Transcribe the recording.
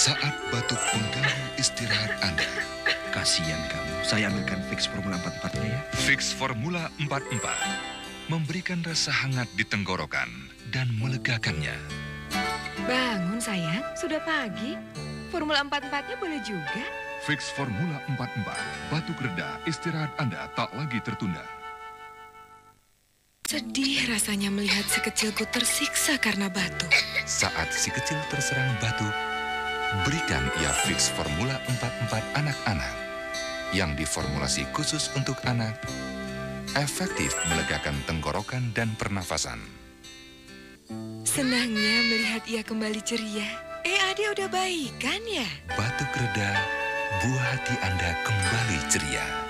Saat batuk mengganggu istirahat Anda, Kasihan kamu. Saya ambilkan fix Formula 44-nya ya. Fix Formula 44 memberikan rasa hangat di tenggorokan dan melegakannya. Bangun sayang, sudah pagi. Formula 44-nya boleh juga. Fix Formula 44, batuk reda, istirahat Anda tak lagi tertunda. Sedih rasanya melihat si kecilku tersiksa karena batuk. Saat si kecil terserang batuk, berikan ia Fix Formula 44 anak-anak yang diformulasi khusus untuk anak, efektif melegakan tenggorokan dan pernafasan. Senangnya melihat ia kembali ceria. Dia udah baik kan ya? Batuk reda, buah hati Anda kembali ceria.